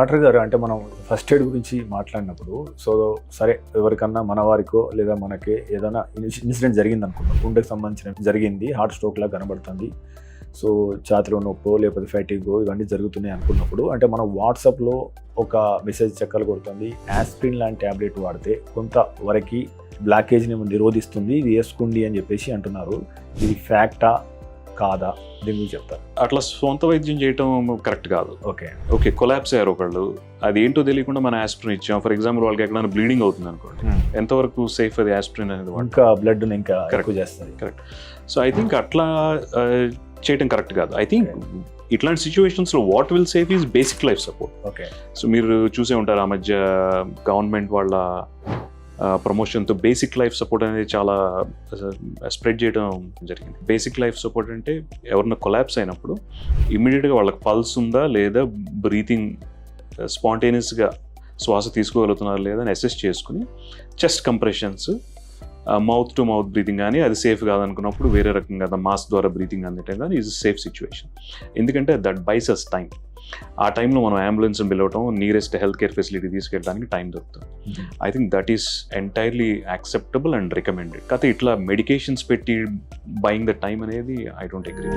Doctor గారు, అంటే మనం ఫస్ట్ ఎయిడ్ గురించి మాట్లాడినప్పుడు సరే ఎవరికన్నా మన వారికో లేదా మనకే ఏదైనా ఇన్సిడెంట్ జరిగింది అనుకుందాం, గుండెకి సంబంధించిన జరిగింది, హార్ట్ స్ట్రోక్ లాగా కనబడుతుంది, సో ఛాతిలో నొప్పో లేకపోతే ఫ్యాటిగో ఇవన్నీ జరుగుతున్నాయి అనుకున్నప్పుడు, అంటే మనం వాట్సాప్లో ఒక మెసేజ్ చెక్కలు కొడుతుంది, యాస్ప్రిన్ లాంటి ట్యాబ్లెట్ వాడితే కొంతవరకు బ్లాకేజ్ని నిరోధిస్తుంది, ఇది వేసుకోండి అని చెప్పేసి అంటున్నారు. ఇది ఫ్యాక్టా కాదా, దీని గురించి చెప్తారు? అట్లా సొంత వైద్యం చేయటం కరెక్ట్ కాదు. ఓకే కొలాప్స్ అయ్యారు ఒకళ్ళు, అది ఏంటో తెలియకుండా మన ఆస్ప్రిన్ ఇచ్చాం. ఫర్ ఎగ్జాంపుల్ వాళ్ళకి ఎక్కడైనా బ్లీడింగ్ అవుతుంది అనుకోండి, ఎంతవరకు సేఫ్ అది ఆస్ప్రిన్ అనేది? ఇంకా బ్లడ్ ఇంకా ఎక్కువ చేస్తుంది. కరెక్ట్. సో ఐ థింక్ అట్లా చేయటం కరెక్ట్ కాదు. ఐ థింక్ ఇట్లాంటి సిచ్యువేషన్స్లో what will safe is basic life support. Okay. So మీరు చూసే ఉంటారు, ఆ మధ్య గవర్నమెంట్ వాళ్ళ ప్రమోషన్తో బేసిక్ లైఫ్ సపోర్ట్ అనేది చాలా స్ప్రెడ్ చేయడం జరిగింది. బేసిక్ లైఫ్ సపోర్ట్ అంటే ఎవరన్నా కొలాప్స్ అయినప్పుడు ఇమ్మీడియట్గా వాళ్ళకి పల్స్ ఉందా లేదా, బ్రీతింగ్ స్పాంటేనియస్గా శ్వాస తీసుకోగలుగుతున్నారు లేదా అని అసెస్ చేసుకుని chest compressions, mouth to mouth breathing కానీ అది సేఫ్ కాదనుకున్నప్పుడు వేరే రకంగా మాస్క్ ద్వారా బ్రీతింగ్ అందటం కానీ ఈజ్ సేఫ్ సిచ్యువేషన్. ఎందుకంటే దట్ బైస్ అస్ టైం. ఆ టైంలో మనం అంబులెన్స్ని పిలవటం, నియరెస్ట్ హెల్త్ కేర్ ఫెసిలిటీ తీసుకెళ్ళడానికి టైం దొరుకుతుంది. I think that is entirely acceptable and recommended. కాకపోతే ఇట్లా మెడికేషన్స్ పెట్టి బయింగ్ ద టైం అనేది ఐ డోంట్ అగ్రీ.